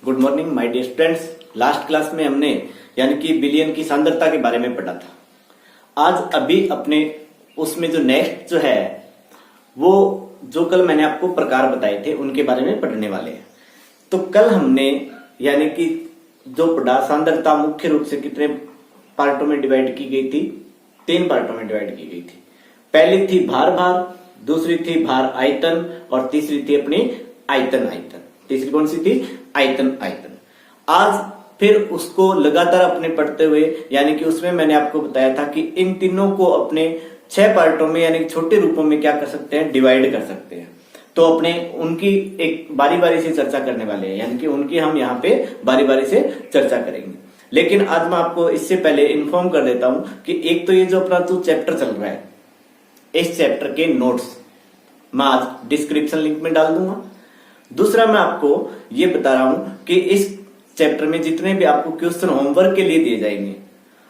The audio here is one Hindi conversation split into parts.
Good morning my dear students. Last class में हमने यानी कि बिलियन की सांद्रता के बारे में पढ़ा था। आज अभी अपने उसमें जो नेक्स्ट जो है वो जो कल मैंने आपको प्रकार बताए थे उनके बारे में पढ़ने वाले हैं। तो कल हमने यानी कि जो पढ़ा सांद्रता मुख्य रूप से कितने पार्टों में डिवाइड की गई थी, 3 पार्टों में डिवाइड की गई थी। पहली थी भार भार, दूसरी थी भार आयतन और तीसरी थी अपनी आयतन आयतन। तीसरी कौन सी थी? आयतन आयतन। आज फिर उसको लगातार अपने पढ़ते हुए यानी कि उसमें मैंने आपको बताया था कि इन तीनों को अपने 6 पार्टों में यानी छोटे रूपों में क्या कर सकते हैं, डिवाइड कर सकते हैं। तो अपने उनकी एक बारी बारी से चर्चा करने वाले हैं, यानी कि उनकी हम यहाँ पे बारी बारी से चर्चा करेंगे। लेकिन आज मैं आपको इससे पहले इन्फॉर्म कर देता हूं कि एक तो ये जो अपना चैप्टर चल रहा है, इस चैप्टर के नोट्स मैं आज डिस्क्रिप्शन लिंक में डाल दूंगा। दूसरा मैं आपको ये बता रहा हूं कि इस चैप्टर में जितने भी आपको क्वेश्चन होमवर्क के लिए दिए जाएंगे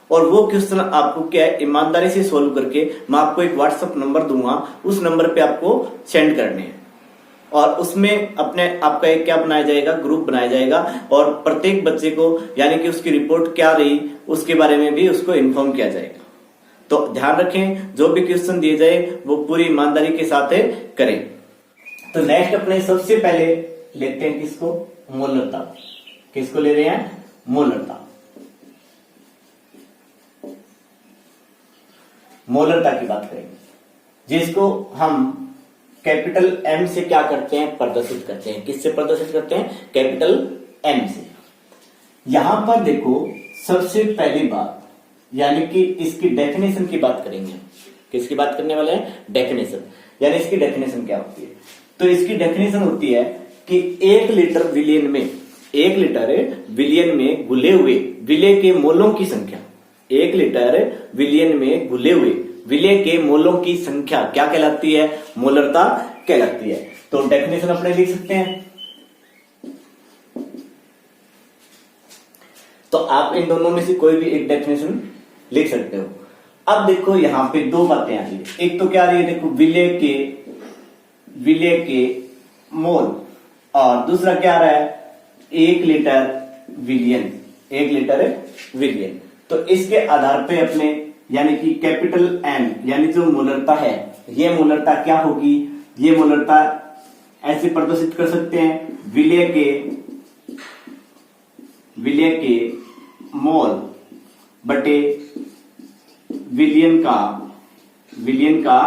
और वो क्वेश्चन आपको क्या है ईमानदारी से सोल्व करके मैं आपको एक व्हाट्सएप नंबर दूंगा, उस नंबर पे आपको सेंड करने हैं और उसमें अपने आपका एक क्या बनाया जाएगा, ग्रुप बनाया जाएगा और प्रत्येक बच्चे को यानी कि उसकी रिपोर्ट क्या रही उसके बारे में भी उसको इन्फॉर्म किया जाएगा। तो ध्यान रखें, जो भी क्वेश्चन दिए जाए वो पूरी ईमानदारी के साथ करें। तो नेक्स्ट अपने सबसे पहले लेते हैं किसको? मोलरता। किसको ले रहे हैं? मोलरता। मोलरता की बात करेंगे, जिसको हम कैपिटल एम से क्या करते हैं, प्रदर्शित करते हैं। किससे प्रदर्शित करते हैं? कैपिटल एम से। यहां पर देखो सबसे पहली बात यानी कि इसकी डेफिनेशन की बात करेंगे। किसकी बात करने वाले हैं? डेफिनेशन। यानी इसकी डेफिनेशन क्या होती है? तो इसकी डेफिनेशन होती है कि 1 लीटर विलियन में, 1 लीटर विलियन में घुले हुए विलय के मोलों की संख्या, 1 लीटर विलियन में घुले हुए विलय के मोलों की संख्या क्या कहलाती है? मोलरता कहलाती है। तो डेफिनेशन अपने लिख सकते हैं। तो आप इन दोनों में से कोई भी एक डेफिनेशन लिख सकते हो। अब देखो यहां पे 2 बातें आ रही है। एक तो क्या आ रही है, देखो विलय के मोल, और दूसरा क्या आ रहा है? 1 लीटर विलियन, 1 लीटर विलियन। तो इसके आधार पे अपने यानी कि कैपिटल एम यानी जो मोलरता है, ये मोलरता क्या होगी? ये मोलरता ऐसे प्रदर्शित कर सकते हैं, विलय के मोल बटे विलियन का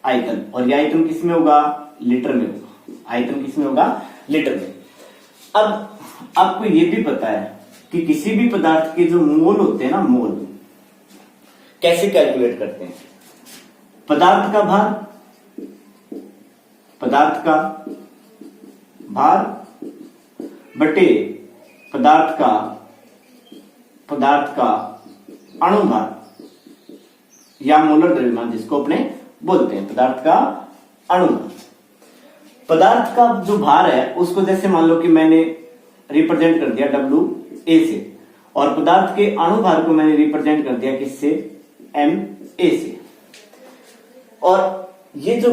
आयतन। और यह आयतन किसमें होगा? लीटर में होगा। आयतन किसमें होगा? लीटर में। अब आपको यह भी पता है कि किसी भी पदार्थ के जो मोल होते हैं ना, मोल कैसे कैलकुलेट करते हैं? पदार्थ का भार बटे पदार्थ का अणुभार या मोलर द्रव्यमान, जिसको अपने बोलते हैं पदार्थ का अणुभार। पदार्थ का जो भार है उसको जैसे मान लो कि मैंने रिप्रेजेंट कर दिया WA से, और पदार्थ के अणुभार को मैंने रिप्रेजेंट कर दिया किससे? MA से। और ये जो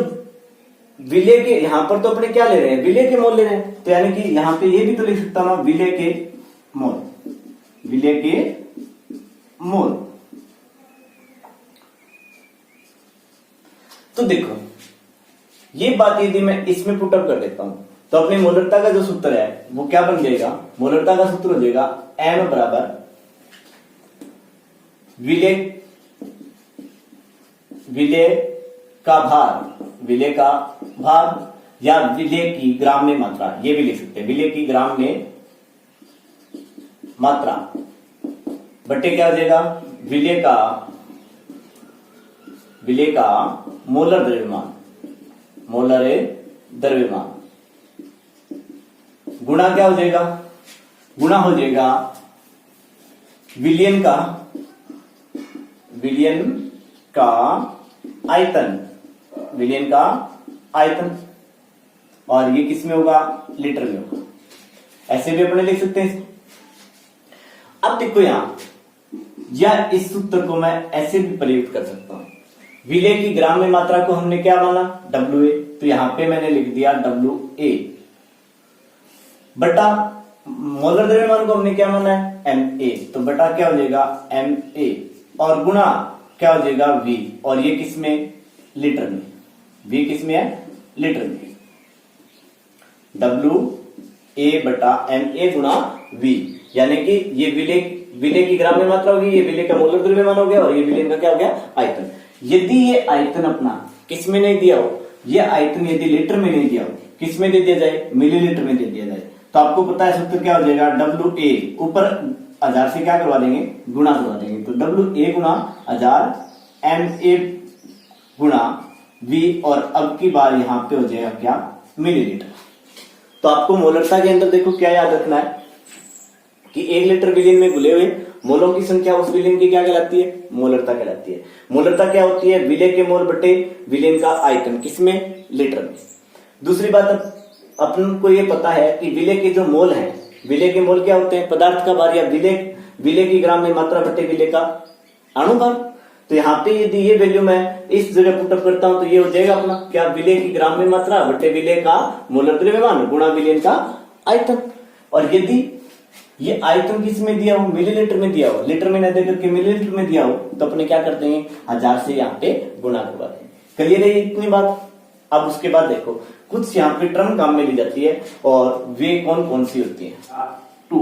विलय के यहां पर तो अपने क्या ले रहे हैं? विलय के मोल ले रहे हैं। तो यानी कि यहां पे ये भी तो लिख सकता हूं विलय के मोल। तो देखो ये बात यदि मैं इसमें पुट अप कर देता हूं तो अपने मोलरता का जो सूत्र है वो क्या बन जाएगा? मोलरता का सूत्र हो जाएगा M बराबर विलय का भार या विलय की ग्राम में मात्रा, ये भी लिख सकते हैं। विलय की ग्राम में मात्रा बटे क्या हो जाएगा? विलय का मोलर द्रव्यमान गुणा क्या हो जाएगा? गुणा हो जाएगा विलियन का आयतन। और ये किस में होगा? लीटर में होगा। ऐसे भी अपने लिख सकते हैं। अब देखो या इस सूत्र को मैं ऐसे भी प्रयुक्त कर सकता हूं। विलय की ग्राम में मात्रा को हमने क्या माना? WA। तो यहां पे मैंने लिख दिया WA बटा मोलर द्रव्यमान को हमने क्या माना है Ma, तो बटा क्या हो जाएगा Ma और गुणा क्या हो जाएगा V, और ये किसमें लीटर में, V किसमें है लीटर में, WA बटा Ma गुणा V, यानी कि ये विलेय की ग्राम में मात्रा होगी, ये विलेय का मोलर द्रव्यमान हो गया और ये विलेय का क्या हो गया आयतन। यदि ये आयतन अपना किसमें नहीं दिया हो, ये आयतन यदि लीटर में नहीं दिया हो, किसमें दे दिया जाए मिलीलीटर में दे दिया जाए, तो आपको पता है सूत्र क्या हो जाएगा WA ऊपर 1000 से क्या करवा देंगे गुणा करवा देंगे, तो WA गुणा 1000 MA गुणा V, और अब की बार यहां पे हो जाएगा क्या मिलीलीटर। तो आपको मोलरता के अंदर देखो क्या याद रखना है कि 1 लीटर विलीन में घुले हुए मोलों की संख्या उस विलीन की क्या कहलाती है मोलरता कहलाती है। मोलरता क्या होती है विलेय के मोल बटे विलीन का आयतन, किसमें लीटर में। दूसरी बात अपन को ये पता है कि विलेय के जो मोल हैं, विलेय के मोल क्या होते हैं पदार्थ का भार या विलेय की ग्राम में मात्रा बटे विलेय का अणुभार। तो यहाँ पे यदि ये वैल्यू मैं इस जगह पुटअप करता हूं तो ये हो जाएगा अपना क्या विलेय की ग्राम में मात्रा बटे विलेय का मोलर द्रव्यमान गुणा विलेय का आयतन। और यदि ये आयतन किस में दिया हो मिलीलीटर में दिया हो, लीटर में न देकर के मिलीलीटर में दिया हो, तो अपने क्या कर देंगे 1000 से यहाँ पे गुणा करवा देंगे। क्लियर है इतनी बात। अब उसके बाद देखो कुछ यहाँ पे टर्म काम में ली जाती है और वे कौन कौन सी होती है 2,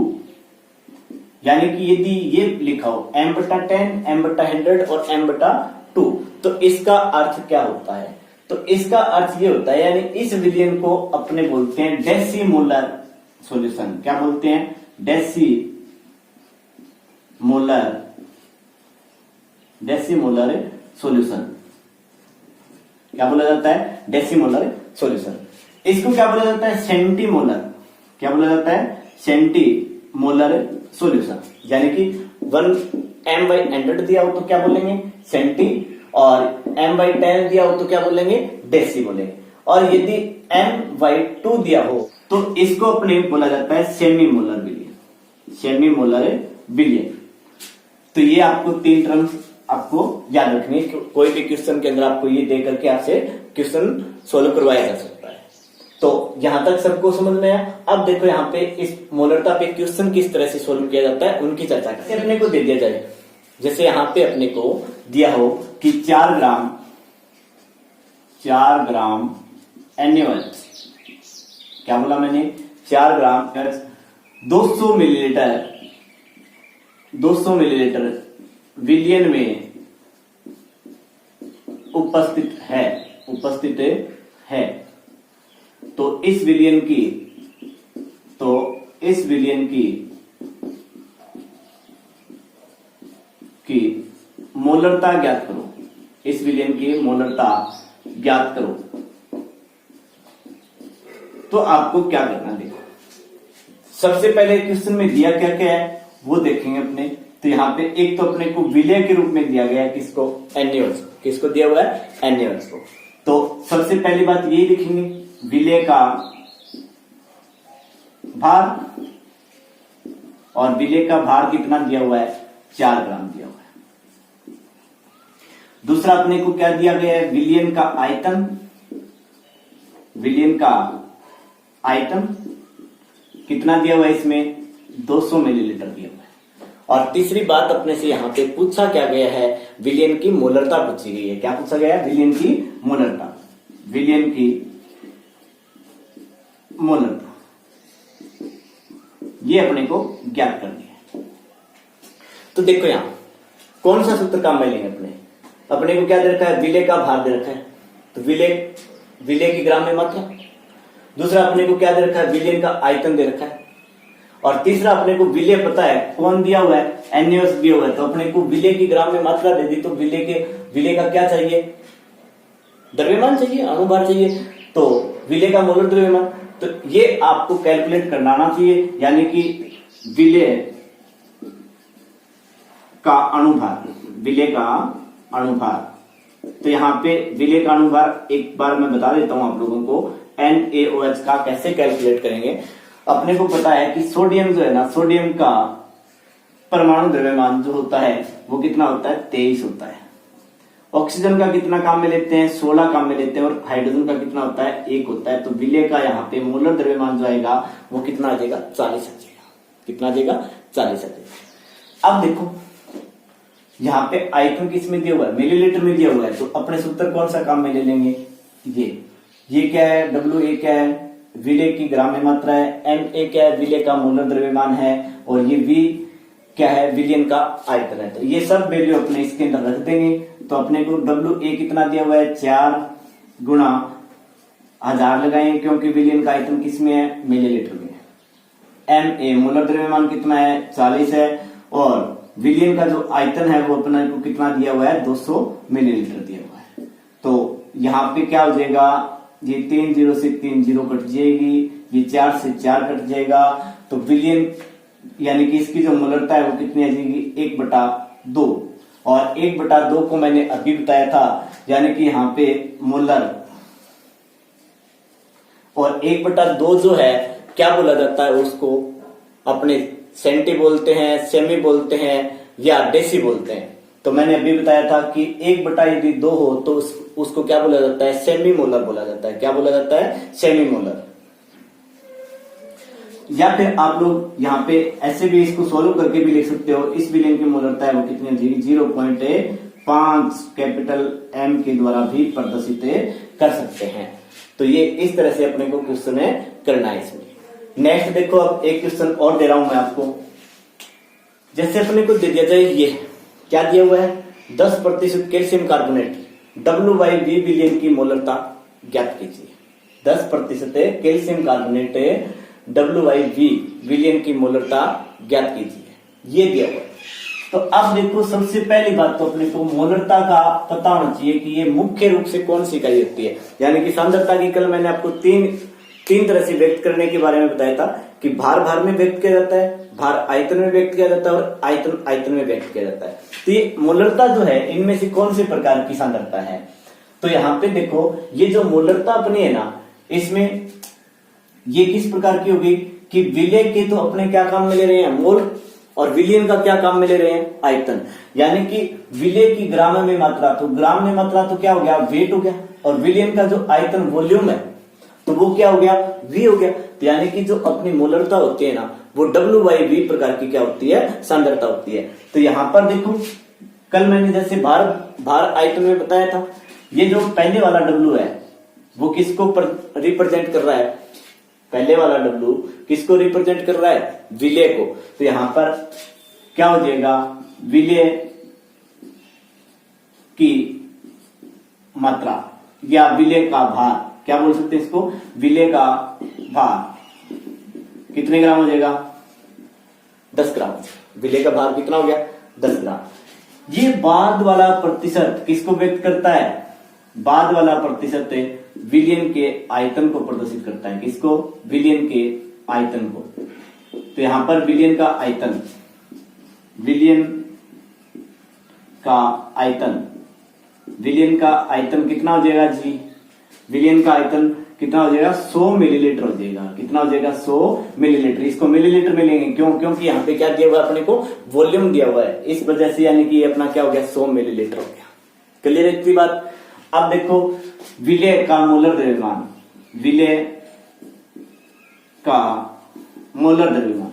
यानी कि यदि ये लिखा हो m/10 m/100 और m/2, तो इसका अर्थ क्या होता है, तो इसका अर्थ ये होता है यानी इस विलयन को अपने बोलते हैं डेसीमोलर सॉल्यूशन। क्या बोलते हैं डेसीमोलर सॉल्यूशन। क्या बोला जाता है डेसीमोलर सॉल्यूशन। इसको क्या बोला जाता है सेंटीमोलर। क्या बोला जाता है सेंटीमोलर सॉल्यूशन, यानी कि 1m/100 दिया हो तो क्या बोलेंगे सेंटी, और m/10 दिया हो तो क्या बोलेंगे डेसी बोलेंगे, और यदि m/2 दिया हो तो इसको अपने बोला जाता है सेमीमोलर विलयन। सेमीमोलर विलयन। तो ये आपको 3 टर्म्स आपको याद रखनी है। कोई भी क्वेश्चन के अंदर आपको ये दे करके आपसे क्वेश्चन सोल्व करवाया जा सकता है। तो यहां तक सबको समझ में आया। अब देखो यहाँ पे इस मोलरता पे क्वेश्चन किस तरह से सोल्व किया जाता है उनकी चर्चा करते हैं। अपने को दे दिया जाए, जैसे यहाँ पे अपने को दिया हो कि 4 ग्राम एन्युअल, क्या बोला मैंने 4 ग्राम 200 मिलीलीटर विलयन में उपस्थित है। तो इस विलयन की मोलरता ज्ञात करो। इस विलयन की मोलरता ज्ञात करो। तो आपको क्या करना देखो, सबसे पहले क्वेश्चन में दिया क्या क्या है वो देखेंगे अपने। तो यहाँ पे एक तो अपने को विलय के रूप में दिया गया है किसको एन्युअल्स। किसको दिया हुआ है एन्युअल्स को। तो सबसे पहली बात यही लिखेंगे विलय का भार, और विलय का भार कितना दिया हुआ है 4 ग्राम दिया हुआ है। दूसरा अपने को क्या दिया गया है विलयन का आयतन। विलयन का आयतन कितना दिया हुआ है इसमें 200 मिलीलीटर दिया हुआ है। और तीसरी बात अपने से यहाँ पे पूछा क्या गया है विलयन की मोलरता पूछी गई है। क्या पूछा गया है विलयन की मोलरता। विलयन की मोलरता ये अपने को ज्ञात करनी है। तो देखो यहां कौन सा सूत्र काम में लेंगे अपने को क्या दे रखा है विलय का भार दे रखा है, तो विलय की ग्राम में मात्रा। दूसरा अपने को क्या दे रखा है विलयन का आयतन दे रखा है, और तीसरा अपने को विलय पता है कौन दिया हुआ है एन्युअल्स दिया हुआ है। तो अपने को विलय की ग्राम में मात्रा दे दी, तो विलय का क्या चाहिए द्रव्यमान चाहिए, अणुभार चाहिए। तो विलय का मोलर द्रव्यमान, तो ये आपको कैलकुलेट करना आना चाहिए, यानी कि विलय का अणुभार। विलय का अणुभार, तो यहाँ पे विलय का अणुभार एक बार मैं बता देता हूं आप लोगों को NaOH का कैसे कैलकुलेट करेंगे। अपने को पता है कि सोडियम जो है ना, सोडियम का परमाणु द्रव्यमान जो होता है वो कितना होता है 23 होता है, ऑक्सीजन का कितना काम में लेते हैं, 16 काम में लेते हैं, और हाइड्रोजन का कितना होता है, 1 होता है। तो विलय का यहाँ पे मोलर द्रव्यमान जो आएगा वो कितना आ जाएगा, 40 आ जाएगा। कितना आ जाएगा, 40 आ जाएगा। अब देखो यहाँ पे आयतन किस में दिया हुआ है, मिलीलीटर में दिया हुआ है, तो अपने सूत्र कौन सा काम में ले लेंगे, ये क्या है, डब्ल्यू ए क्या है, विलय की ग्राम में मात्रा है, एम ए क्या है, विलय का मोलर द्रव्यमान है, और ये वी क्या है, विलयन का आयतन है। तो ये सब वैल्यू अपने इसके अंदर रख देंगे। तो अपने को डब्ल्यू ए कितना दिया हुआ है, 4 गुणा 1000 लगाएंगे, क्योंकि विलयन का आयतन किस में है, मिलीलीटर में है। एम ए मोलर द्रव्यमान कितना है, 40 है, और विलयन का जो आयतन है वो अपने को कितना दिया हुआ है, 200 मिलीलीटर दिया हुआ है। तो यहाँ पे क्या हो जाएगा, ये 3 0 से 3 0 कट जाएगी, ये 4 से 4 कट जाएगा। तो विलयन यानी कि इसकी जो मोलरता है वो कितनी आ जाएगी, 1/2, और 1/2 को मैंने अभी बताया था, यानी कि यहाँ पे मोलर, और 1/2 जो है क्या बोला जाता है, उसको अपने सेंटी बोलते हैं, सेमी बोलते हैं, या डेसी बोलते हैं। तो मैंने अभी बताया था कि 1/2 हो तो उसको क्या बोला जाता है, सेमी मोलर बोला जाता है। क्या बोला जाता है, सेमी मोलर। या फिर आप लोग यहाँ पे ऐसे भी इसको सोल्व करके भी लिख सकते हो। इस विलयन की मोलरता है वो कितनी हो जाएगी, 0.5 कैपिटल एम के द्वारा भी प्रदर्शित कर सकते हैं। तो ये इस तरह से अपने को क्वेश्चन करना है इसमें। नेक्स्ट देखो, अब एक क्वेश्चन और दे रहा हूं मैं आपको। जैसे अपने को दे दिया जाए, ये क्या दिया हुआ है, 10% कैल्शियम कार्बोनेट W/V विलयन की मोलरता ज्ञात कीजिए। 10% कैल्शियम कार्बोनेट W/V विलयन की मोलरता ज्ञात कीजिए, ये दिया हुआ है। तो अब देखो, सबसे पहली बात तो अपने को मोलरता का पता होना चाहिए कि ये मुख्य रूप से कौन सी इकाई होती है। यानी कि सांद्रता की कल मैंने आपको तीन तरह से व्यक्त करने के बारे में बताया था कि भार में व्यक्त किया जाता है, भार आयतन में व्यक्त किया जाता है, और आयतन आयतन में व्यक्त किया जाता है। तो ये मोलरता जो है, इनमें से कौन से प्रकार की सांद्रता है। तो यहाँ पे देखो, ये जो मोलरता अपनी है ना, इसमें ये किस प्रकार की होगी कि विलय के तो अपने क्या काम में ले रहे हैं, मोल, और विलयन का क्या काम में ले रहे हैं, आयतन। यानी कि विलय की ग्राम में मात्रा, तो ग्राम में मात्रा तो क्या हो गया, वेट हो गया, और विलयन का जो आयतन वॉल्यूम है तो वो क्या हो गया, वी हो गया। तो यानी कि जो अपनी मोलरता होती है ना, वो W/V प्रकार की क्या होती है, सांद्रता होती है। तो यहां पर देखो, कल मैंने जैसे भार आयतन में बताया था, ये जो पहले वाला W है वो किसको रिप्रेजेंट कर रहा है, पहले वाला W किसको रिप्रेजेंट कर रहा है, विलय को। तो यहां पर क्या हो जाएगा, विलय की मात्रा या विलय का भार, क्या बोल सकते हैं इसको, विलय का भार कितने ग्राम हो जाएगा, 10 ग्राम। विलय का भार कितना हो गया, 10 ग्राम। ये बाद वाला प्रतिशत किसको व्यक्त करता है, बाद वाला प्रतिशत विलयन के आयतन को प्रदर्शित करता है। किसको, विलयन के आयतन को। तो यहां पर विलयन का आयतन, विलयन का आयतन, विलयन का आयतन कितना हो जाएगा जी, विलयन का आयतन कितना हो जाएगा, 100 मिलीलीटर हो जाएगा। कितना हो जाएगा, 100 मिलीलीटर। इसको मिलीलीटर में लेंगे, क्यों, क्योंकि यहाँ पे क्या दिया हुआ है, अपने को वॉल्यूम दिया हुआ है, इस वजह से, यानी कि अपना क्या हो गया, 100 मिलीलीटर हो गया। क्लियर है इतनी बात। अब देखो, विलय का मोलर द्रव्यमान, विलय का मोलर द्रव्यमान,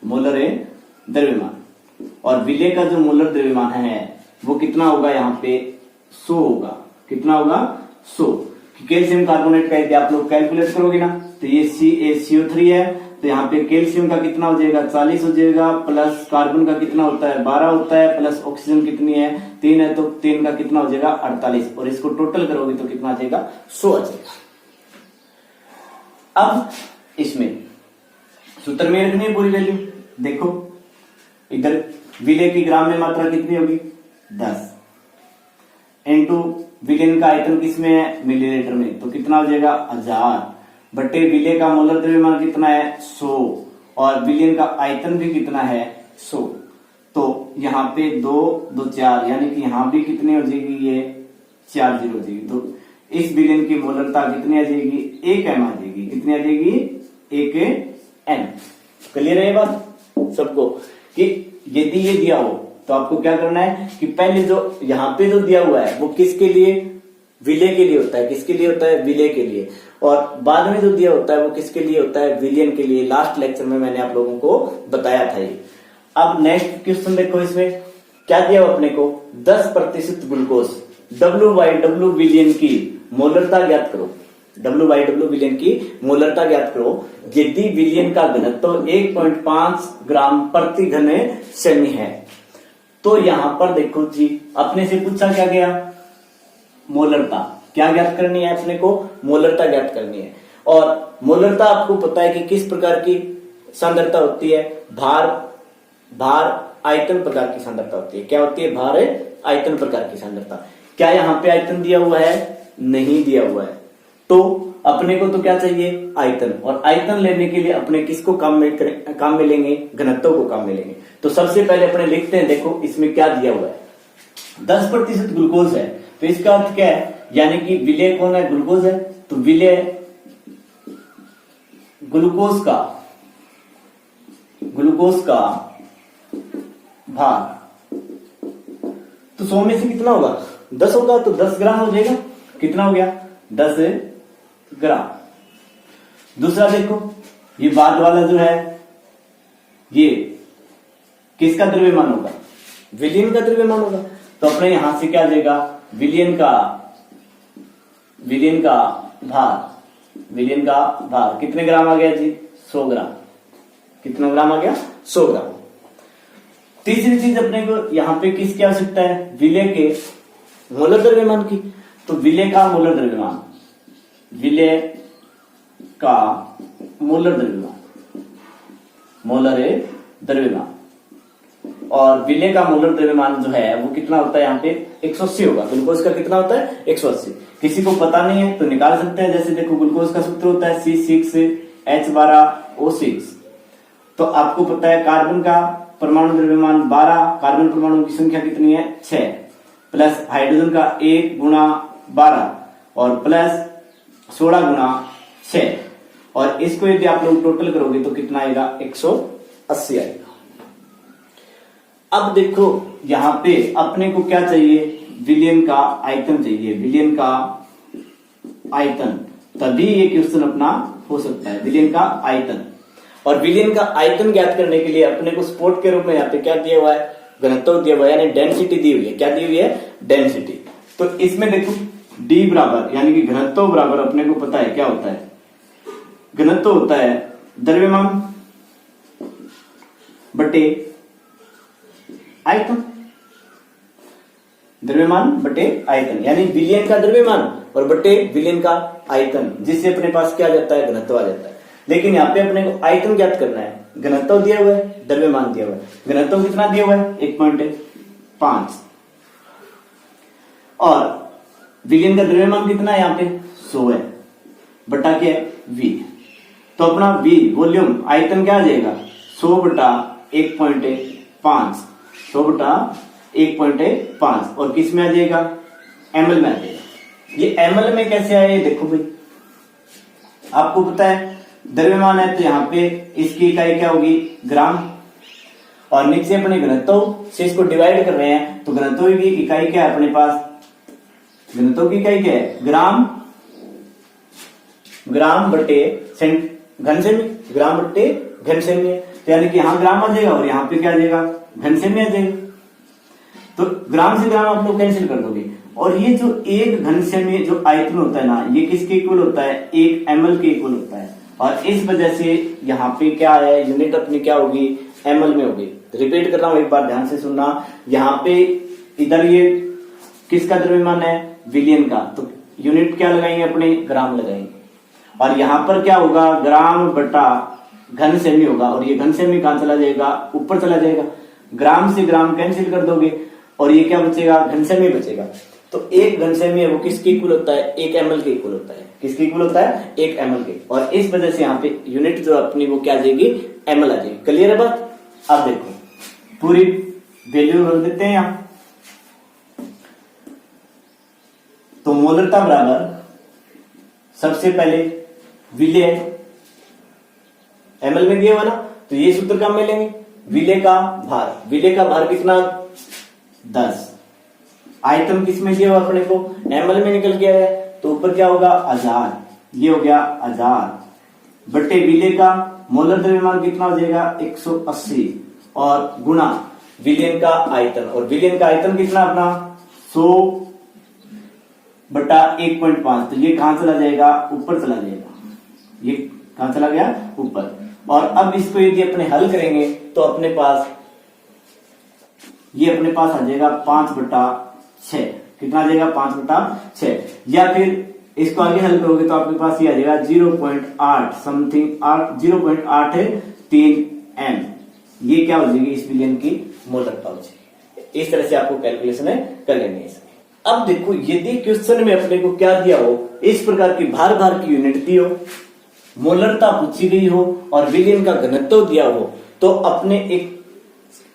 मोलर द्रव्यमान, और विलय का जो मोलर द्रव्यमान है वो कितना होगा, यहाँ पे 100 होगा। कितना होगा, 100। कैल्शियम कार्बोनेट का यदि आप लोग कैलकुलेट करोगे ना, तो ये CaCO3 है, तो यहाँ पे कैल्शियम का कितना हो जाएगा, 40 हो जाएगा, प्लस कार्बन का कितना होता है, 12 होता है, प्लस ऑक्सीजन कितनी है, 3 है, तो 3 का कितना हो जाएगा, 48, और इसको टोटल करोगे तो कितना आ जाएगा, 100 आ जाएगा। अब इसमें सूत्र में रखनी है पूरी वैल्यू। देखो इधर विलय की ग्राम में मात्रा कितनी होगी, 10, इनटू विलयन का आयतन किसमें है, मिलीलीटर में, तो कितना हो जाएगा, 1000 बटे विलय का मोलर द्रव्यमान कितना है, 100, और विलयन का आयतन भी कितना है, 100। तो यहाँ पे 2 2 4, यानी कि यहाँ भी कितनी हो जाएगी, ये 4 0 हो जाएगी। तो इस विलयन की मोलरता कितनी आ जाएगी, 1 m आ जाएगी। कितनी आ जाएगी, 1 m। क्लियर है ये बात सबको, कि यदि ये दिया हो तो आपको क्या करना है कि पहले जो यहाँ पे जो दिया हुआ है वो किसके लिए, विलय के लिए होता है। किसके लिए होता है, विलय के लिए। और बाद में जो दिया होता है वो किसके लिए होता है, विलियन के लिए। लास्ट लेक्चर में मैंने आप लोगों को बताया था ये। अब नेक्स्ट क्वेश्चन देखो, इसमें क्या दिया हुआ अपने को, 10% ग्लूकोज, W/W विलियन की मोलरता ज्ञात करो। W/W विलियन की मोलरता ज्ञात करो यदि विलियन का घनत्व 1.5 ग्राम प्रति घन सेमी है। तो यहां पर देखो जी, अपने से पूछा क्या गया, मोलरता क्या ज्ञात करनी है अपने को, मोलरता ज्ञात करनी है। और मोलरता आपको पता है कि किस प्रकार की सांद्रता होती है, भार आयतन प्रकार की सांद्रता होती है। क्या होती है, भार आयतन प्रकार की सांद्रता। क्या यहाँ पे आयतन दिया हुआ है, नहीं दिया हुआ है। तो अपने को तो क्या चाहिए, आयतन। और आयतन लेने के लिए अपने किसको काम में लेंगे, घनत्व को काम में लेंगे। तो सबसे पहले अपने लिखते हैं, देखो इसमें क्या दिया हुआ है, 10% ग्लूकोज है। तो इसका अर्थ क्या है, यानी कि विलय कौन है, ग्लूकोज है। तो विलय ग्लूकोज का भार, तो 100 में से कितना होगा, 10 होगा, तो 10 ग्राम हो जाएगा। कितना हो गया, 10 ग्राम। दूसरा देखो, ये बाद वाला जो है ये किसका द्रव्यमान होगा, विलियन का द्रव्यमान होगा। तो अपने यहां से क्या आ जाएगा, विलियन का भार कितने ग्राम आ गया जी, 100 ग्राम। कितना ग्राम आ गया, 100 ग्राम। तीसरी चीज अपने को यहाँ पे किसकी आवश्यकता है, विलय के मोलर द्रव्यमान की। तो विलय का मोलर द्रव्यमान, और विलय का मोलर द्रव्यमान जो है वो कितना होता है, यहाँ पे 180 होगा। ग्लूकोज का कितना होता है, 180। किसी को पता नहीं है तो निकाल सकते हैं। जैसे देखो, ग्लूकोज का सूत्र होता है C6H12O6। तो आपको पता है कार्बन का परमाणु द्रव्यमान 12, कार्बन परमाणु की संख्या कितनी है, 6, प्लस हाइड्रोजन का 1 गुणा 12 और प्लस 16 गुणा 6। और इसको यदि आप लोग टोटल करोगे तो कितना आएगा, 180 आएगा। अब देखो यहां पे अपने को क्या चाहिए, विलियन का आयतन चाहिए, विलियन का आयतन। तभी ये क्वेश्चन अपना हो सकता है, विलियन का आयतन। और विलियन का आयतन ज्ञात करने के लिए अपने को सपोर्ट के रूप में यहाँ पे क्या दिया हुआ है, घनत्व दिया हुआ है, यानी डेंसिटी दी हुई है। क्या दी हुई है, डेंसिटी। तो इसमें देखो डी बराबर, यानी कि घनत्व बराबर अपने को पता है क्या होता है, घनत्व होता है द्रव्यमान बटे आयतन, द्रव्यमान बटे आयतन, यानी विलियन का द्रव्यमान और बटे विलियन का आयतन, जिससे अपने पास क्या आ जाता है, घनत्व आ जाता है। लेकिन यहाँ पे अपने को आयतन ज्ञात करना है, घनत्व दिया हुआ है, द्रव्यमान दिया हुआ है। घनत्व कितना दिया हुआ है, 1.5, और विलियन का द्रव्यमान कितना है, यहाँ पे 100 है, बटा क्या है, V। तो अपना V वॉल्यूम, आयतन क्या आ जाएगा, 100 बटा 1.5, 100 बटा 1.5, और किस में आ जाएगा, ml में आ जाएगा। ये ml में कैसे आया, ये देखो भाई, आपको पता है द्रव्यमान है तो यहाँ पे इसकी इकाई क्या होगी, ग्राम, और नीचे अपने घनत्व से इसको डिवाइड कर रहे हैं तो घनत्व की इकाई क्या है अपने पास, घनत्व की इकाई क्या है, ग्राम बटे घन सेमी, ग्राम बटे घन सेमी है। तो यानी कि यहाँ ग्राम आ जाएगा और यहाँ पे क्या आ जाएगा, घन सेमी आ जाएगा। तो ग्राम से ग्राम आप लोग कैंसिल कर दोगे, और ये जो एक घन सेमी जो आयतन होता है ना, ये किसके इक्वल होता है, 1 ml के इक्वल होता है। और इस वजह से यहाँ पे क्या है, यूनिट अपनी क्या होगी, ml में होगी। रिपीट कर रहा हूं, एक बार ध्यान से सुनना। यहाँ पे इधर ये किसका द्रव्यमान है, विलियन का, तो यूनिट क्या लगाएंगे अपने, ग्राम लगाएंगे। और यहाँ पर क्या होगा, ग्राम बटा घन सेमी होगा, और ये घन सेमी कहां चला जाएगा, ऊपर चला जाएगा। ग्राम से ग्राम कैंसिल कर दोगे और ये क्या बचेगा, घन सेमी बचेगा। तो एक घन सेमी है वो किसके इक्वल होता है, 1 ml के इक्वल होता है। किसके इक्वल होता है, 1 ml के। और इस वजह से यहाँ पे यूनिट जो अपनी वो क्या आ जाएगी, ml आ जाएगी। क्लियर है बात। अब देखो पूरी वैल्यू रख देते हैं यहां। तो मोलरता बराबर सबसे पहले विलय, ml में दिया हुआ ना, तो ये सूत्र काम में लेंगे। विलय का भार, विलय का भार कितना 10। आयतन किस में दिया हुआ अपने को, ml में निकल गया है, तो ऊपर क्या होगा 1000, ये हो गया 1000 बटे विलेय का मोलर द्रव्यमान कितना हो जाएगा 180 और गुणा विलयन का आयतन, और विलयन का आयतन कितना अपना 100 बटा 1.5, तो ये कहां चला जाएगा ऊपर चला जाएगा, ये कहां चला गया ऊपर। और अब इसको यदि अपने हल करेंगे तो अपने पास ये अपने पास आ जाएगा 5/6, कितना आ जाएगा 5/6, या फिर इसको आगे हल करोगे तो आपके पास ये आ जाएगा 0.8 समथिंग 0.83 m, ये क्या हो जाएगी इस विलयन की मोलरता हो जाएगी। इस तरह से आपको कैलकुलेशन कर लेनी है इसकी। अब देखो यदि क्वेश्चन में अपने को क्या दिया हो, इस प्रकार की भार भार की यूनिट दी हो, मोलरता पूछी गई हो और विलयन का घनत्व दिया हो, तो अपने एक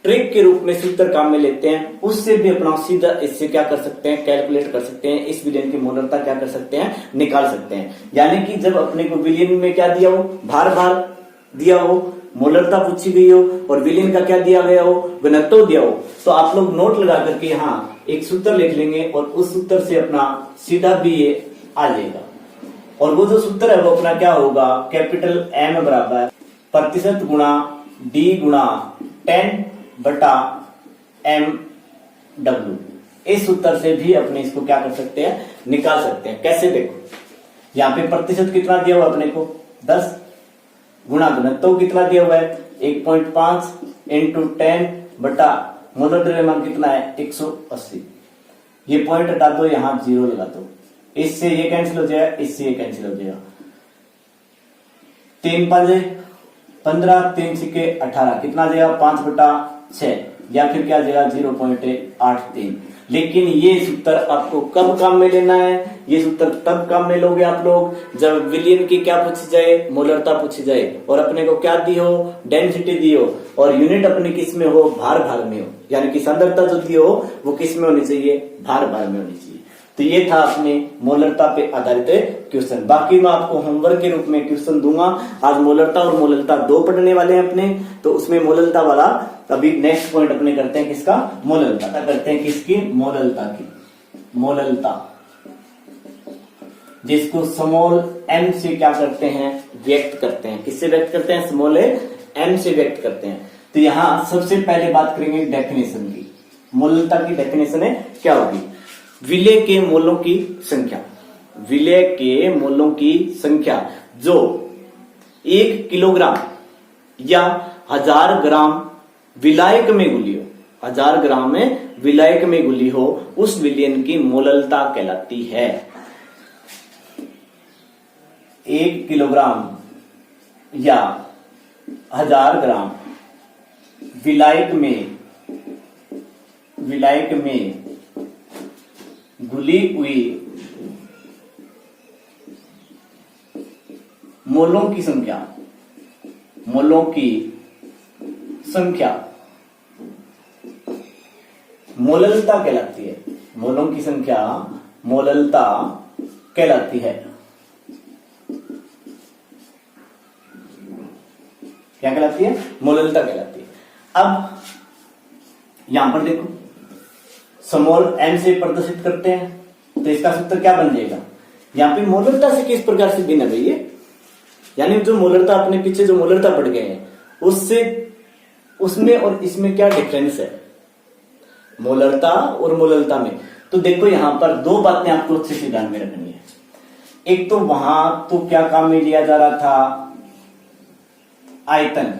ट्रिक के रूप में सूत्र काम में लेते हैं, उससे भी अपना सीधा इससे क्या कर सकते हैं कैलकुलेट कर सकते हैं, इस विलयन की मोलरता क्या कर सकते हैं निकाल सकते हैं। यानी कि जब अपने को विलयन में क्या दिया हो, भार भार दिया हो, मोलरता पूछी गई हो और विलयन का क्या दिया गया हो, घनत्व दिया हो, तो आप लोग नोट लगा करके हाँ एक सूत्र लिख लेंगे और उस सूत्र से अपना सीधा भी ये आ जाएगा। और वो जो सूत्र है वो अपना क्या होगा, कैपिटल M बराबर प्रतिशत गुणा D गुणा 10/mw। इस सूत्र से भी अपने इसको क्या कर सकते हैं निकाल सकते हैं। कैसे, देखो यहाँ पे प्रतिशत कितना दिया हुआ अपने को 10 गुणा घनत्व कितना दिया हुआ है 1.5 इंटू 10 बटा मोलर द्रव्यमान कितना है 180। ये पॉइंट हटा दो, यहां 0 लगा दो, इससे ये कैंसिल हो जाएगा, इससे ये कैंसिल हो जाएगा। 3 5 15 3 सिक्के 18, कितना आ जाएगा 5/6, या फिर क्या आ जाएगा 0.83। लेकिन ये सूत्र आपको कब काम में लेना है, ये सूत्र तब काम में लोगे आप लोग जब विलयन की क्या पूछी जाए, मोलरता पूछी जाए, और अपने को क्या दी हो, डेंसिटी दी हो, और यूनिट अपने किस में हो, भार भार में हो, यानी कि सांद्रता जो दी हो वो किस में होनी चाहिए, भार भार में होनी चाहिए। तो ये था अपने मोलरता पे आधारित क्वेश्चन। बाकी मैं आपको होमवर्क के रूप में क्वेश्चन दूंगा। आज मोलरता और मोलरता 2 पढ़ने वाले हैं अपने, तो उसमें मोलरता वाला अभी नेक्स्ट पॉइंट अपने करते हैं किसका, मोलरता करते हैं, किसकी, मोलरता की। मोलरता जिसको स्मॉल m से क्या करते हैं व्यक्त करते हैं, किससे व्यक्त करते हैं, स्मॉल m से व्यक्त करते हैं। तो यहां सबसे पहले बात करेंगे डेफिनेशन की। मोलरता की डेफिनेशन है क्या होगी, विलय के मोलों की संख्या, विलय के मोलों की संख्या जो 1 किलोग्राम या 1000 ग्राम विलायक में घुली हो, 1000 ग्राम में विलायक में घुली हो, उस विलयन की मोलरता कहलाती है। 1 किलोग्राम या 1000 ग्राम विलायक में घुली हुई मोलों की संख्या, मोलों की संख्या मोलरता कहलाती है। मोलों की संख्या मोलरता कहलाती है। क्या कहलाती है, मोलरता कहलाती है। अब यहां पर देखो स्मॉल m से प्रदर्शित करते हैं, तो इसका सूत्र क्या बन जाएगा, यहाँ पे मोलरता से किस प्रकार से भिन्न है भैया, यानी जो मोलरता अपने पीछे जो मोलरता पड़ गए हैं उससे उसमें और इसमें क्या डिफरेंस है, मोलरता और मोलरता में। तो देखो यहां पर 2 बातें आपको अच्छे से ध्यान में रखनी है। एक तो वहां तो क्या काम में लिया जा रहा था, आयतन,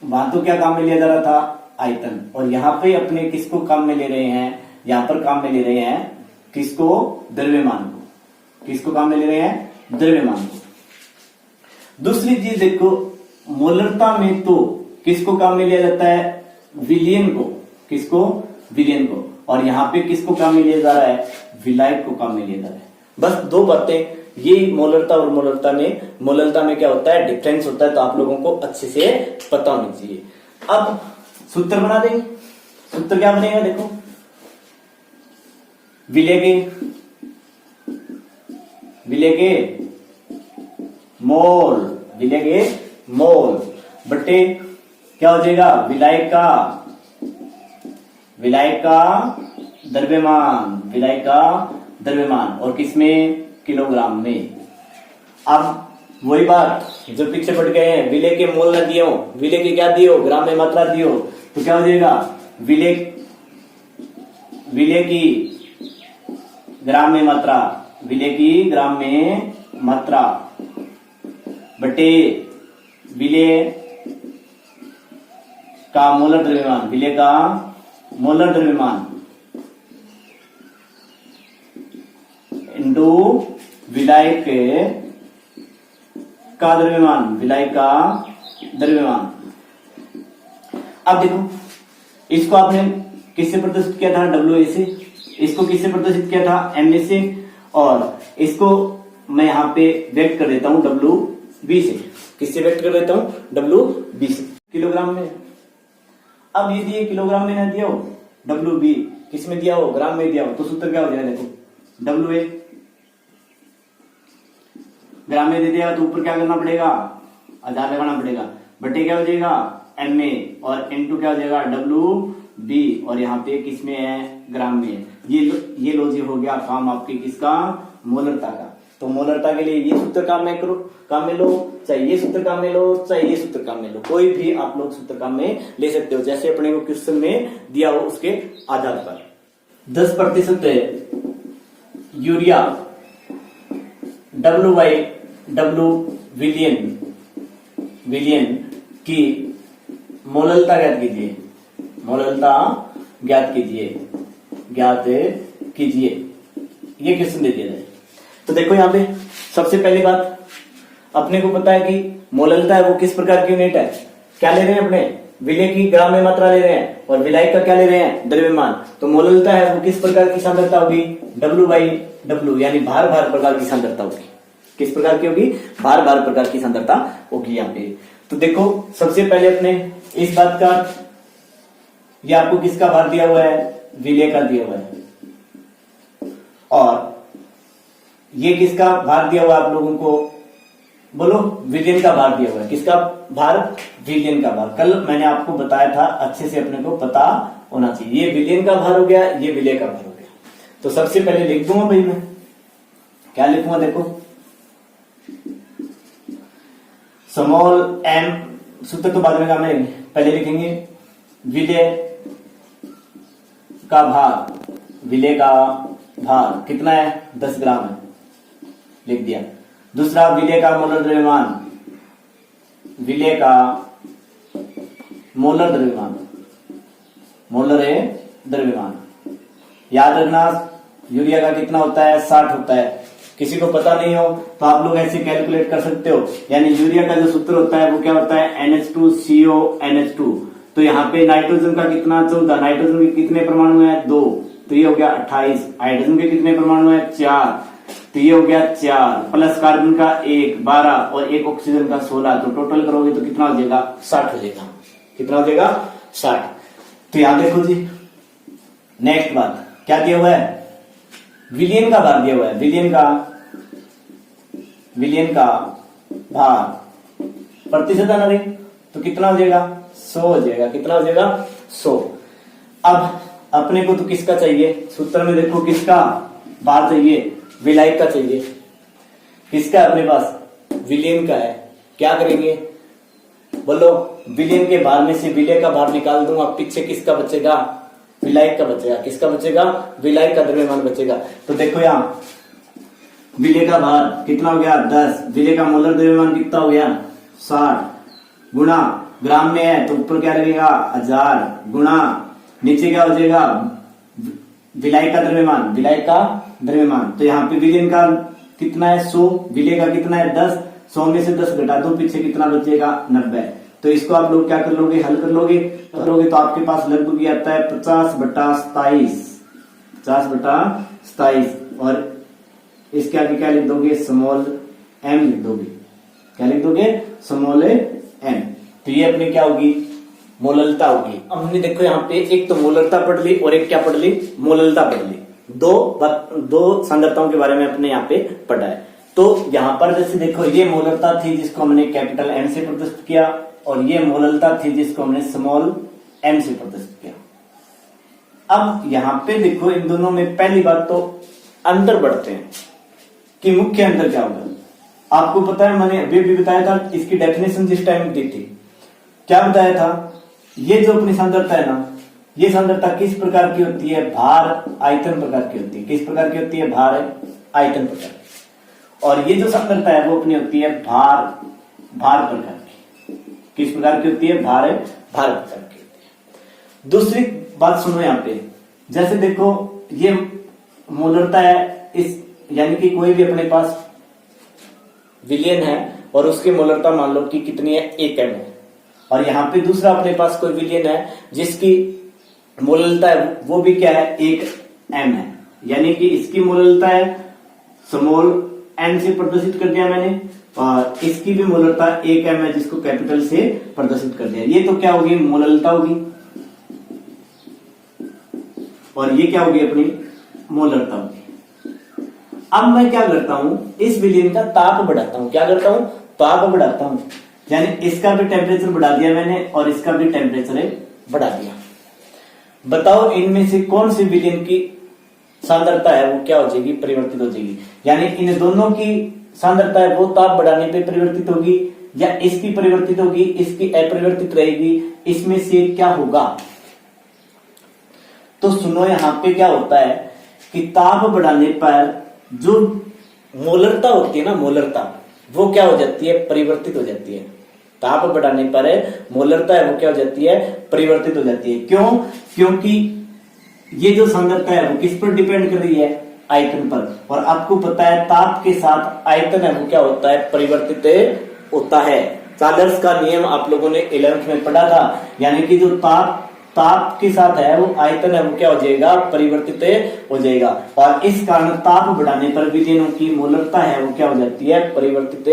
वहां तो क्या काम में लिया जा रहा था, आयतन, और यहाँ पे अपने किसको काम में ले रहे हैं, यहाँ पर काम में ले रहे हैं किसको, द्रव्यमान को। किसको काम में ले रहे हैं, द्रव्यमान को। दूसरी चीज देखो, मोलरता में तो किसको काम में लिया जाता है, विलयन को। किसको, विलयन को। और यहाँ पे किसको काम में लिया जा रहा है, विलायक को काम में लिया जा रहा है। बस 2 बातें, ये मोलरता और मोलरता में क्या होता है, डिफरेंस होता है, तो आप लोगों को अच्छे से पता होनी चाहिए। अब सूत्र बना देंगे। सूत्र क्या बनेगा, देखो विलय के मोल बटे क्या हो जाएगा, विलायक का विलायक का द्रव्यमान, विलायक का द्रव्यमान, और किसमें, किलोग्राम में। अब वही बात जो पीछे पड़ गए हैं, विलेय के मोल न दियो, विलेय के क्या दियो, ग्राम में मात्रा दियो, तो क्या हो जाएगा, विलेय की ग्राम में मात्रा, विलेय की ग्राम में मात्रा बटे विलेय का मोलर द्रव्यमान, विलेय का मोलर द्रव्यमान इंटू विलायक का द्रव्यमान, विलायक का द्रव्यमान। अब देखो, इसको आपने किससे प्रदर्शित किया था, डब्ल्यू ए से, इसको किससे प्रदर्शित किया था, एम ए से, और इसको मैं यहां पे व्यक्त कर देता हूं डब्ल्यू बी से। किससे व्यक्त कर देता हूं, डब्ल्यू बी से, किलोग्राम में। अब ये दिए किलोग्राम में ना दिया हो, डब्ल्यू बी किस में दिया हो, ग्राम में दिया हो, तो सूत्र क्या हो जाएगा, देखो डब्ल्यू ए ग्राम में दे दिया तो ऊपर क्या करना पड़ेगा, आधार लगाना पड़ेगा, बटे क्या हो जाएगा, एम ए, और इनटू क्या हो जाएगा, डब्ल्यू बी, और यहाँ पे किस में है, ग्राम में है। ये लो जी हो गया काम आपके किसका, मोलरता का। तो मोलरता के लिए ये सूत्र काम में करो, काम में लो, चाहे ये सूत्र काम में लो, चाहे ये सूत्र काम में लो, कोई भी आप लोग सूत्र काम में ले सकते हो, जैसे अपने को क्वेश्चन में दिया हो उसके आधार पर। 10% यूरिया W विलियन की मोललता ज्ञात कीजिए, मोललता ज्ञात कीजिए, ये क्वेश्चन दे दिया जाए। तो देखो यहाँ पे सबसे पहली बात अपने को पता है कि मोललता है वो किस प्रकार की यूनिट है, क्या ले रहे हैं अपने, विलेय की ग्राम में मात्रा ले रहे हैं, और विलायक का क्या ले रहे हैं, द्रव्यमान। तो मोललता है वो किस प्रकार की सांद्रता होगी, W/W, यानी भार प्रकार की सांद्रता होगी। किस प्रकार की होगी, भार प्रकार की सांद्रता होगी यहाँ पे। तो देखो सबसे पहले अपने इस बात का, ये आपको किसका भार दिया हुआ है, विलेय का दिया हुआ है, और ये किसका भार दिया हुआ है आप लोगों को, बोलो, विलियन का भार दिया हुआ है। किसका भार, विलियन का भार। कल मैंने आपको बताया था, अच्छे से अपने को पता होना चाहिए। ये विलियन का भार हो गया, ये विलेय का भार हो गया। तो सबसे पहले लिख दूंगा भाई, मैं क्या लिखूंगा, देखो स्मॉल m, सूत्र तो बाद में काम है, पहले लिखेंगे विलेय का भार, विलेय का भार कितना है, 10 ग्राम है, लिख दिया। दूसरा विलेय का मोलर द्रव्यमान, विलेय का मोलर द्रव्यमान, मोलर है द्रव्यमान। याद रखना यूरिया का कितना होता है, 60 होता है। किसी को पता नहीं हो तो आप लोग ऐसे कैलकुलेट कर सकते हो, यानी यूरिया का जो सूत्र होता है वो क्या होता है, NH2CO NH2। तो यहाँ पे नाइट्रोजन का कितना, 14, नाइट्रोजन के कितने परमाणु है, 2, तो ये हो गया 28। हाइड्रोजन के कितने परमाणु है, 4, तो ये हो गया 4, प्लस कार्बन का 1, 12, और एक ऑक्सीजन का 16, तो टोटल करोगे तो कितना हो जाएगा, 60 हो जाएगा। कितना हो जाएगा, 60। तो यहां देखो जी, नेक्स्ट बात क्या दिया हुआ है, विलियन का भार दिया हुआ है, विलियन का भार प्रतिशत है ना रे, तो कितना हो जाएगा, 100 हो जाएगा। कितना हो जाएगा, 100। अब अपने को तो किसका चाहिए, सूत्र में देखो किसका भार चाहिए, विलायक का चाहिए। किसका अपने पास, विलियन का है। क्या करेंगे, बोलो, विलियन के भार में से विलेय का भार निकाल दूंगा, पीछे किसका बचेगा, विलायक का बचेगा। किसका बचेगा, विलायक का द्रव्यमान बचेगा। तो देखो यहाँ विलेय का भार कितना हो गया, 10, विलेय का मोलर द्रव्यमान कितना हो गया, 60, गुणा ग्राम में है तो ऊपर क्या लगेगा, 1000, गुणा नीचे क्या हो जाएगा, विलायक का द्रव्यमान। तो यहाँ पे विलियन का कितना है, 100, विलेय का कितना है, 10, 100 में से 10 घटा दो, पीछे कितना बचेगा, 90। तो इसको आप लोग क्या कर लोगे, हल कर लोगे तो आपके पास लगभग ये आता है 50/27, और इसके आगे क्या लिख दोगे, स्मॉल m लिख दोगे। क्या लिख दोगे, स्मॉल m। तो ये अपनी क्या होगी, मोललता होगी। अब हमने देखो यहाँ पे एक तो मोलरता पढ़ ली और एक क्या पढ़ ली, मोललता पढ़ ली। दो सांद्रताओं के बारे में अपने यहाँ पे पढ़ा है। तो यहाँ पर जैसे देखो, ये मोलरता थी जिसको हमने कैपिटल M से प्रदर्शित किया, और ये मोललता थी जिसको हमने स्मॉल m से प्रदर्शित किया। अब यहां पे देखो इन दोनों में पहली बात तो अंतर बढ़ते हैं कि मुख्य अंतर क्या होगा। आपको पता है मैंने अभी भी बताया था, इसकी डेफिनेशन जिस टाइम दी थी, क्या बताया था, ये जो अपनी सांद्रता है ना, ये सांद्रता किस प्रकार की होती है, भार आयतन प्रकार की होती है। किस प्रकार की होती है, भार आयतन प्रकार की। और ये जो सांद्रता है वो अपनी होती है भार प्रकार की। किस प्रकार की होती है, भार प्रकार की होती है। दूसरी बात सुनो यहाँ पे, जैसे देखो ये मोलरता है, इस यानी कि कोई भी अपने पास विलयन है और उसकी मोलरता मान लो कि कितनी है, 1 m है। और यहाँ पे दूसरा अपने पास कोई विलयन है जिसकी मोलरता है वो भी क्या है, 1 m है। यानी कि इसकी मोलरता है स्मॉल n से प्रदर्शित कर दिया मैंने, और इसकी भी मोलरता 1 m है जिसको कैपिटल से प्रदर्शित कर दिया। ये तो क्या होगी, मोलरता होगी, और ये क्या होगी, अपनी मोलरता होगी। अब मैं क्या करता हूं, इस विलयन का ताप बढ़ाता हूं। क्या करता हूं, ताप बढ़ाता हूं। यानी इसका भी टेम्परेचर बढ़ा दिया मैंने और इसका भी टेम्परेचर बढ़ा दिया। बताओ इनमें से कौन सी विलयन की सांद्रता है वो क्या हो जाएगी, परिवर्तित हो जाएगी। यानी इन दोनों की सांद्रता है वो ताप बढ़ाने पे परिवर्तित होगी, या इसकी परिवर्तित होगी, इसकी अपरिवर्तित रहेगी। इसमें से क्या होगा, तो सुनो यहां पे क्या होता है कि ताप बढ़ाने पर जो मोलरता होती है ना, मोलरता वो क्या हो जाती है, परिवर्तित हो जाती है। ताप बढ़ाने पर मोलरता है वो क्या हो जाती है, परिवर्तित हो जाती है। क्यों, क्योंकि ये जो सांद्रता है वो किस पर डिपेंड कर रही है, आयतन पर। और आपको पता है ताप के साथ आयतन है वो क्या होता है, परिवर्तित होता है। चार्ल्स का नियम आप लोगों ने 11th में पढ़ा था। यानी कि जो ताप के साथ है वो आयतन है वो क्या हो जाएगा, परिवर्तित हो जाएगा। और इस कारण ताप बढ़ाने पर विलयनों की मोलरता है वो क्या हो जाती है, परिवर्तित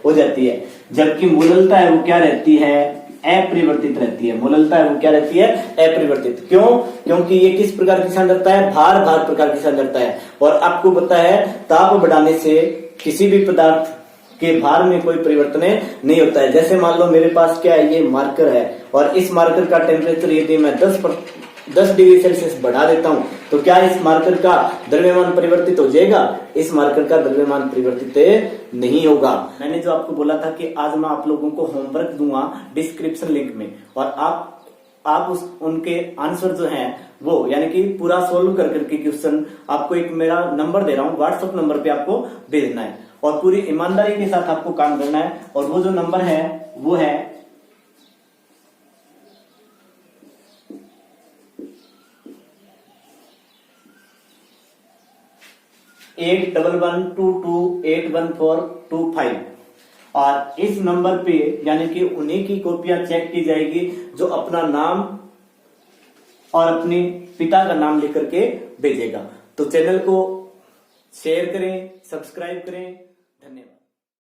हो जाती है। जबकि मोलरता है वो क्या रहती है, अपरिवर्तित रहती है। मोलरता है वो क्या रहती है, अपरिवर्तित। क्यों, क्योंकि ये किस प्रकार की सांद्रता है, भार प्रकार की सांद्रता है। और आपको पता है ताप बढ़ाने से किसी भी पदार्थ के भार में कोई परिवर्तन नहीं होता है। जैसे मान लो मेरे पास क्या है, ये मार्कर है, और इस मार्कर का टेम्परेचर यदि मैं 10 डिग्री सेल्सियस बढ़ा देता हूं, तो क्या इस मार्कर का द्रव्यमान परिवर्तित हो जाएगा, इस मार्कर का द्रव्यमान परिवर्तित नहीं होगा। मैंने जो आपको बोला था कि आज मैं आप लोगों को होमवर्क दूंगा डिस्क्रिप्शन लिंक में, और आप उनके आंसर जो हैं वो यानी कि पूरा सोल्व करके क्वेश्चन आपको एक मेरा नंबर दे रहा हूं, व्हाट्सएप नंबर पे आपको भेजना है, और पूरी ईमानदारी के साथ आपको काम करना है। और वो जो नंबर है वो है 8112281425। और इस नंबर पे यानी कि उन्हीं की कॉपियां चेक की जाएगी जो अपना नाम और अपने पिता का नाम लेकर के भेजेगा। तो चैनल को शेयर करें, सब्सक्राइब करें। धन्यवाद।